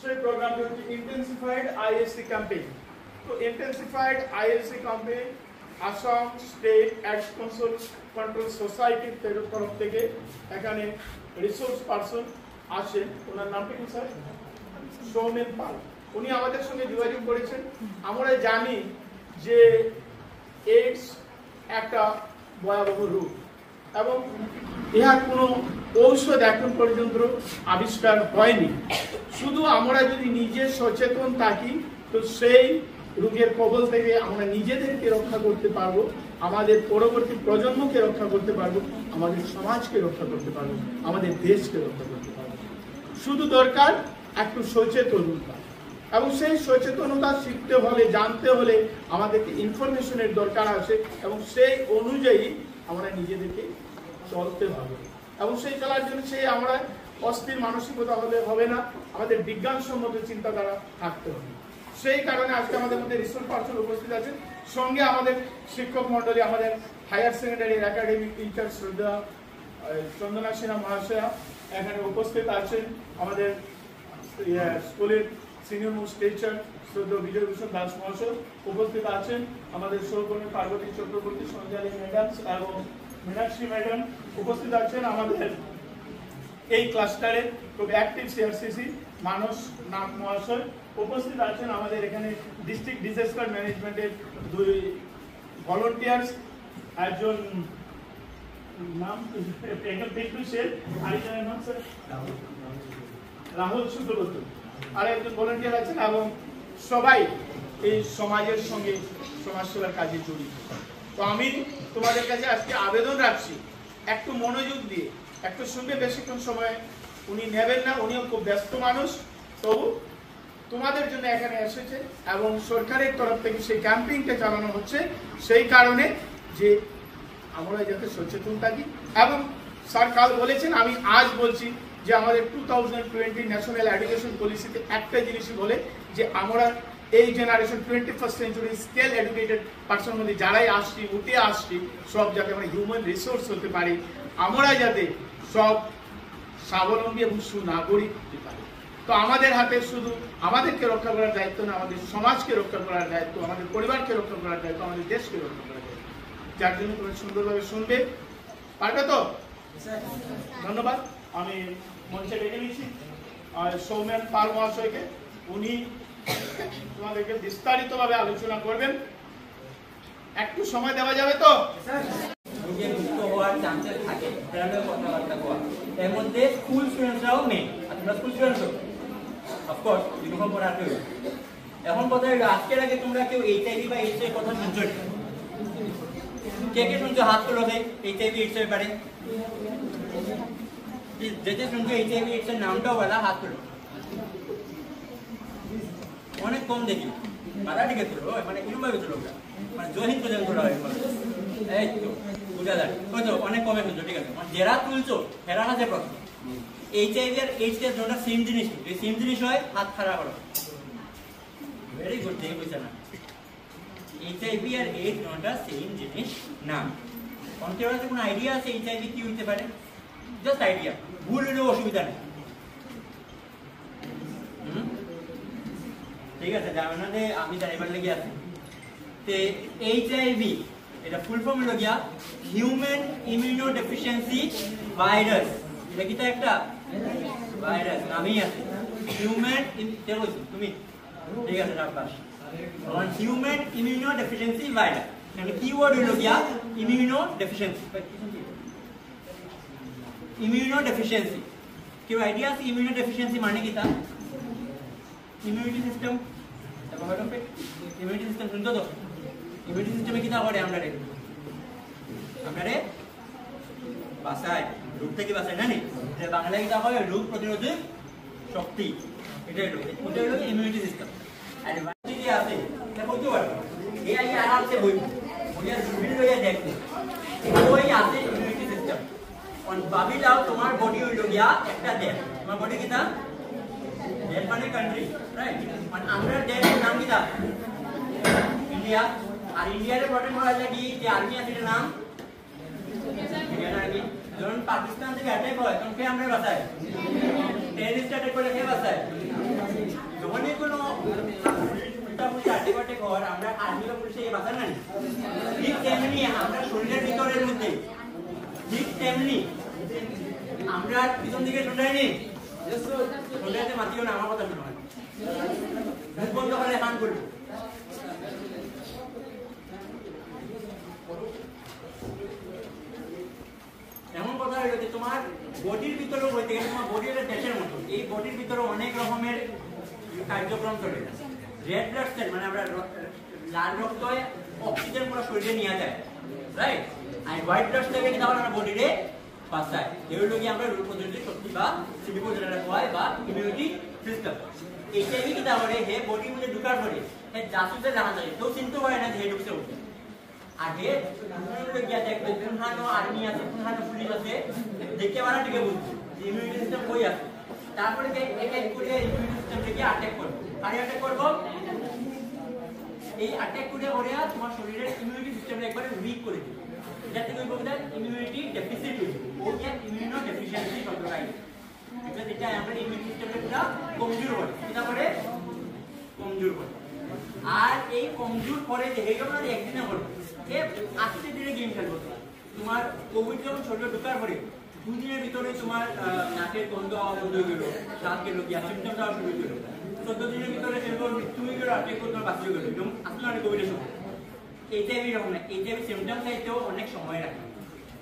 সেই প্রোগ্রামটি হচ্ছে ইন্টেন্সিফাইড আইএসসি ক্যাম্পেইন। তো intensified ISC campaign Assam state ads control সোসাইটির তরফ থেকে এখানে রিসোর্স পারসন আসেন, ওনার নামটা কি স্যার? সৌমেন পাল। উনি আমাদের সঙ্গে যোগাযোগ করেছেন। আমরা জানি যে এইডস একটা ভয়াবহ রোগ এবং ইহার কোনো ঔষধ এখন পর্যন্ত আবিষ্কার হয়নি। শুধু আমরা যদি নিজে সচেতন থাকি তো সেই রোগের কবল থেকে আমরা নিজেদেরকে রক্ষা করতে পারবো, আমাদের পরবর্তী প্রজন্মকে রক্ষা করতে পারবো, আমাদের সমাজকে রক্ষা করতে পারবো, আমাদের দেশকে রক্ষা করতে পারবো। শুধু দরকার একটু সচেতনতা, এবং সেই সচেতনতা শিখতে হলে, জানতে হলে আমাদেরকে ইনফরমেশনের দরকার আছে এবং সেই অনুযায়ী আমরা নিজেদেরকে চলতে হবে। এবং সেই চলার জন্য সেই আমরা অস্থির মানসিকতা হলে হবে না, আমাদের বিজ্ঞানসম্মত চিন্তাধারা থাকতে হবে। সেই কারণে আজকে আমাদের মধ্যে রিসোর্স পার্সন উপস্থিত আছেন, সঙ্গে আমাদের শিক্ষক মন্ডলী, আমাদের হায়ার সেকেন্ডারি একাডেমিক ইনচার্জ শ্রদ্ধা চন্দনা সিনহা মহাশয়া এখানে উপস্থিত আছেন, আমাদের স্কুলের সিনিয়র মোস্ট টিচার শ্রদ্ধা বিজয় ভূষণ দাস মহাশয় উপস্থিত আছেন, আমাদের সহকর্মী পার্বতী চক্রবর্তী, সঞ্জালী ম্যাডাম এবং মীনাক্ষী ম্যাডাম উপস্থিত আছেন, আমাদের এই ক্লাস্টারে খুব অ্যাক্টিভ সিআরসিসি মানস নাগ মহাশয় উপস্থিত আছেন, আমাদের এখানে ডিস্ট্রিক্ট ডিজাস্টার ম্যানেজমেন্টের 2 ভলান্টিয়ার্স, একজন নাম আরেকজনের নাম স্যার রাহুল শুক্লবর্তী, আর একজন ভলান্টিয়ার আছেন, এবং সবাই এই সমাজের সঙ্গে সমাজসেবার কাজে জড়িত। তো আমি তোমাদের কাছে আজকে আবেদন রাখছি, একটু মনোযোগ দিয়ে একটু শুনবে, বেশিক্ষণ সময় উনি নেবেন না, উনিও খুব ব্যস্ত মানুষ, তবু তোমাদের জন্য এখানে এসেছে এবং সরকারের তরফ থেকে সেই ক্যাম্পেইনটা চালানো হচ্ছে সেই কারণে যে আমরা যাতে সচেতন থাকি। এবং স্যার কাল বলেছেন, আমি আজ বলছি যে আমাদের 2020 ন্যাশনাল এডুকেশন পলিসিতে একটা জিনিসই বলে যে আমরা এই generation 21st century scale educated person মধ্যে যারাই আসছি, উঠে আসছি, সব যাতে আমরা হিউম্যান রিসোর্স হতে পারি, আমরা যাতে সব স্বাবলম্বী এবং সুনাগরিক হতে পারি। তো আমাদের হাতে শুধু আমাদেরকে রক্ষা করার দায়িত্ব না, আমাদের সমাজকে রক্ষা করার দায়িত্ব, আমাদের পরিবারকে রক্ষা করার দায়িত্ব, আমাদের দেশকে রক্ষা করার দায়িত্ব। যার জন্য তোমরা সুন্দরভাবে শুনবে, পারবে তো? ধন্যবাদ। আমি মঞ্চে ডেকে নিচ্ছি সৌমেন পাল মহাশয়কে, উনি তোমাদেরকে বিস্তারিতভাবে আলোচনা করবেন। একটু সময় দেওয়া যাবে তো? এর মধ্যে স্কুল স্টুডেন্টসরাও মেন, তোমরা স্কুল স্টুডেন্টস অফকোর্স ইউনিফর্ম পরে আসবে। এখন কথা হলো, আজকের আগে তোমরা কেউ এইচআইভি বা এইডস এর কথা শুনছো? কে কে শুনছো? হাত তোলো। এইচআইভি এইডস এর ব্যাপারে যে শুনছো, এইচআইভি এইডস এর নামটাও বলা, হাত তোলো। অনেক কম দেখি, মারাঠিকে তোলো, মানে এরকমভাবে তোলো, মানে জহিন পর্যন্ত তোলা হয়। এই তো অনেক কমে তুলছো, ঠিক আছে। যারা তুলছো এরা হাতে প্রশ্ন, এইচআইভি আর এইডস এর দুটো সেম জিনিস, এই সেম জিনিস হয়, হাত খাড়া করো। ভেরি গুড, দেখে বুঝছে না, এইচআইভি আর এইডস দুটো সেম জিনিস না। অনেকের কাছে কোনো আইডিয়া আছে এইচআইভি কি হইতে পারে? জাস্ট আইডিয়া, ভুল হলেও অসুবিধা নেই, ঠিক আছে। জানাতে আমি জানিবার লেগে আছি। এইচআইভি এটা ফুল ফর্ম হলো গিয়া হিউম্যান ইমিউনো ডেফিসিয়েন্সি ভাইরাস। এটা কি একটা ভাইরাস নামই আছে, হিউম্যান। তুমি ঠিক আছে, human immuno deficiency virus. Keyword হলো গিয়া ইমিউনো ডেফিসিয়েন্সি। ইমিউনো ডেফিসিয়েন্সি, কেউ আইডিয়া আছে ইমিউনো ডেফিসিয়েন্সি মানে কি? তা ইমিউনিটি সিস্টেম, ইমিউনিটি সিস্টেম শুনতো তো? ইমিউনিটি সিস্টেমে কি করে? আপনারে বাঁচায়, রোগ থেকে বাঁচায় না? বাংলায় কি হয়? রোগ প্রতিরোধক শক্তি, এটাই হলো ইমিউনিটি সিস্টেম। আর যে আছে বলতে পারবো, এই আগে আরামসে বই দেখবো, ওই আছে ইমিউনিটি সিস্টেম। ভাবি যাও তোমার বডি হইল গিয়া একটা দেশ, তোমার বডি কি? দেশ মানে কান্ট্রি, রাইট? মানে আমরা দেশের নাম কি? ইন্ডিয়া। আর ইন্ডিয়ার বর্ডার করা যায় কি? যে আর্মি আছে, এটার নাম ইন্ডিয়ান আর্মি। যখন পাকিস্তান থেকে অ্যাটাক হয় তখন কে আমরা বাঁচায়? টেররিস্ট অ্যাটাক করে কে বাঁচায়? যখনই কোনো উল্টা পুল্টা অ্যাটাক হয় আমরা আর্মি বা পুলিশে বাঁচান না, ঠিক তেমনি আমরা শরীরের ভিতরের মধ্যে ঠিক তেমনি আমরা পিছন দিকে শুনতে শুনতে মাতিও না, আমার কথা শোনা মুখ বন্ধ করে কান করবো। এমন কথা হলো যে তোমার বডির ভিতরেও বলতে গেলে তোমার বডি একটা দেশের মতো, এই বডির ভিতরে অনেক রকমের কার্যক্রম চলে। রেড ব্লাড সেল মানে আমরা লাল রক্ত অক্সিজেন পুরো শরীরে নিয়ে যায়, রাইট? আর হোয়াইট ব্লাড সেল কি তাহলে আমরা বডিতে বাঁচায়, এগুলো কি আমরা রোগ প্রতিরোধী শক্তি বা সিডিপো যেটা হয় বা ইমিউনিটি সিস্টেম। এইটাই কি তাহলে হে বডির মধ্যে ঢুকার পরে হে জাসুসে জানা যায়, কেউ চিনতে পারে না যে হে ঢুকছে উঠে। আগে গিয়া দেখবে কোনখানো আর্মি আছে কোনখানো পুলিশ আছে দেখে বানা দিকে বুঝছে ইমিউনিটি সিস্টেম কই আছে, তারপরে এক এক করে ইমিউনিটি সিস্টেম থেকে অ্যাটাক করবে। আর অ্যাটাক করব এই অ্যাটাক করে ওরা তোমার শরীরের ইমিউনিটি সিস্টেমটা একবারে উইক করে দিবে, যাতে কই বলতে ইমিউনিটি ডেফিসিট হয়ে যাবে, ও যে ইমিউনো ডেফিসিয়েন্সি শব্দটা আইছে, এটা আমরা ইমিউনিটি সিস্টেমটা পুরো কমজোর হয়, এটা করে কমজোর হয়। আর এই কমজোর করে যে এইটা আমরা একদিনে করব, এ আস্তে ধীরে গেম খেলবো। তোমার কোভিড যখন শরীরে ঢোকার পরে 2 দিনের ভিতরে তোমার নাকের গন্ধ হওয়া বন্ধ হয়ে গেল, শ্বাস গেল, গ্যাস সিমটমস হওয়া শুরু হয়ে গেল, 14 দিনের ভিতরে সেগুলো মৃত্যু হয়ে গেল, আটকে তোমার বাঁচিয়ে গেল। এবং আসলে কোভিডের সময় এইচআইভি এরকম না, এইচআইভি সিমটমস চাইতেও অনেক সময় রাখে।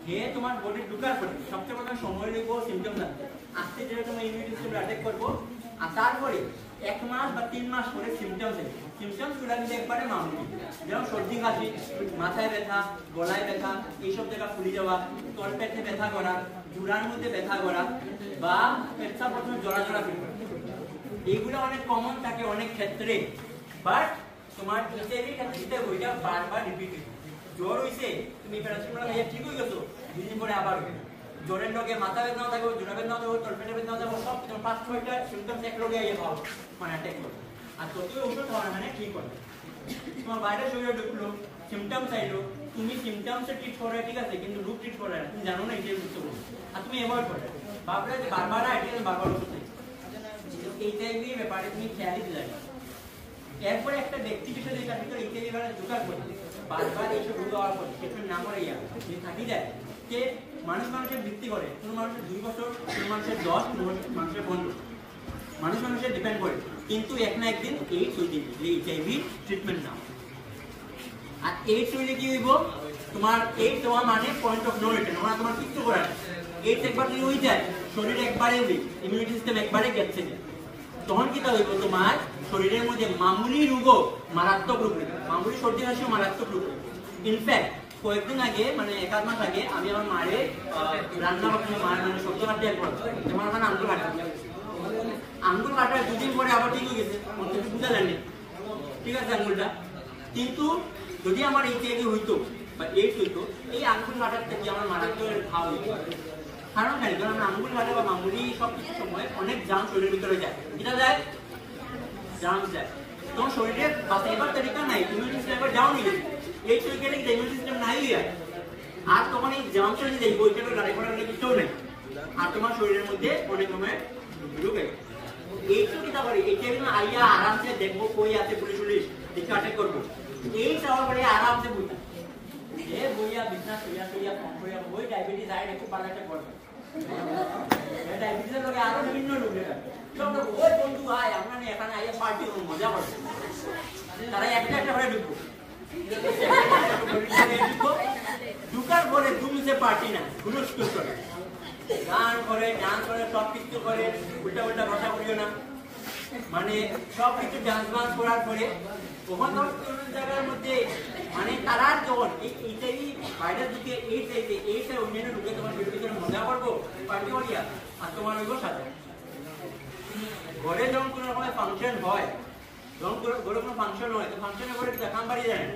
হে তোমার বডি ঢোকার পরে সবচেয়ে প্রথমে সময় লাগবে সিমটমস আনতে, আস্তে ধীরে তোমার ইমিউনিটি সিস্টেম অ্যাটাক করবো। আর তারপরে 1 মাস বা 3 মাস পরে সিমটমস এসে সিমটমস গুলো কিন্তু একবারে মামুলি, যেমন সর্দি কাশি, মাথায় ব্যথা, গলায় ব্যথা, এইসব জায়গা ফুলে যাওয়া, তলপেটে ব্যথা করা, জোড়ার মধ্যে ব্যথা করা বা পেটটা প্রথমে জোড়া জোড়া ফিল করা, এইগুলো অনেক কমন থাকে অনেক ক্ষেত্রে। বাট তোমার এইচআইভি ক্ষেত্রে ওইটা বারবার রিপিট হয়। জ্বর হইছে তুমি প্যারাসিটামল খাইয়া ঠিক হয়ে গেছো, 2 দিন পরে আবার হবে। জ্বরের লগে মাথা বেদনাও থাকবে, জোড়া বেদনাও থাকবে, তলপেটে বেদনাও থাকবে, সব 5-6টা সিমটমস এক লগে আইয়া পাও মানে অ্যাটাক করবে। আর ততই ওষুধ খাওয়া মানে ঠিক হবে। তোমার বাইরে শরীরে ঢুকলো, সিমটমস আইলো, তুমি সিমটমসে ট্রিট করে ঠিক আছে, কিন্তু রোগ ট্রিট করে না, তুমি জানো না এইটাই বুঝতে পারো, আর তুমি অ্যাভয়েড করে ভাবলে যে বারবার আইডিয়া বারবার ওষুধ নেই। এইচআইভি ব্যাপারে তুমি খেয়ালই দিলে না। এরপরে একটা ব্যক্তি বিশেষ এটার ভিতরে এইচআইভি ভাইরাস ঢোকার পরে বারবার এইসব রোগ হওয়ার পরে ট্রিটমেন্ট না করে যে থাকি যায় যে মানুষের ভিত্তি করে, কোনো মানুষের 2 বছর, কোনো মানুষের 10, কোনো মানুষের 15, মানুষের ডিপেন্ড করে। কিন্তু এক না একদিন এইডস হয়ে যাবে যে এইচআইভি ট্রিটমেন্ট নাও। আর এইডস হইলে কি হইব, তোমার এইডস হওয়া মানে পয়েন্ট অফ নো রিটার্ন, ওরা তোমার কিছু করার না। এইডস একবার যদি হয়ে যায় শরীর একবারে উইক, ইমিউনিটি সিস্টেম একবারে গেছে, তখন কি হইব তোমার শরীরের মধ্যে মামুলি রোগও মারাত্মক রূপ নেবে, মামুলি সর্দি কাশিও মারাত্মক রূপ নেবে। ইনফ্যাক্ট কয়েকদিন আগে মানে 1-8 মাস আগে আমি আমার মারে রান্না করতে মার মানে শব্দ কাটতে একবার তোমার ওখানে আঙ্গুল কাটার 2 দিন পরে আবার ঠিক হয়ে গেছে, বুঝা জানি ঠিক আছে আঙ্গুলটা। কিন্তু যদি আমার এইচআইভি হইতো বা এইডস হইতো, এই আঙ্গুল কাটার থেকে আমার মারাত্মক খাওয়া হইতো। কারণ কেন, কারণ আঙ্গুল কাটা বা মামুলি সব কিছু সময় অনেক জাম শরীরের ভিতরে যায়, এটা যায় জার্মস যায়, তোমার শরীরে বাঁচাইবার তরিকা নাই, ইমিউনিটি সিস্টেম একবার ডাউন হয়ে গেছে, এই শরীরে ইমিউনিটি সিস্টেম নাই হয়ে যায়, আর তোমার এই জার্মস চলে যায়, বইটা গাড়ি করার কিছু নেই, আর তোমার শরীরের মধ্যে অনেক সময় ঢুকে। এইটা কি তারপরে এইচআইভি আইয়া আরামসে দেখবো কই আছে পুলিশ দেখে অ্যাটাক করবো, এই যাওয়ার পরে আরামসে বইটা এ বইয়া বিছনা শুইয়া ফোন করিয়া বই ডায়াবেটিস আইড একটু ভালো একটা করবে, ডায়াবেটিসের লগে আরো বিভিন্ন রোগ এটা সব ওই বন্ধু আয় আমরা এখানে আইয়া পার্টি করব, মজা করব, তারা একটা করে ঢুকবো, ঢুকার পরে দুমসে পার্টি না হুলস্থুল করে গান করে ডান্স করে সব কিছু করে, উল্টা উল্টা ভাষা করিও না, মানে সব কিছু ডান্স বান্স করার পরে তখন জায়গার মধ্যে মানে তারা যখন এইটাই ভাইরাস ঢুকে এইটা অন্যান্য ঢুকে তোমার ভিতরে মজা করবো পার্টি করিয়া, আর তোমার ওইগুলো সাথে ঘরে যখন কোনো রকমের ফাংশন হয়, যখন ঘরে কোনো ফাংশন হয় তো ফাংশনের ঘরে দেখান বাড়ি যায় না।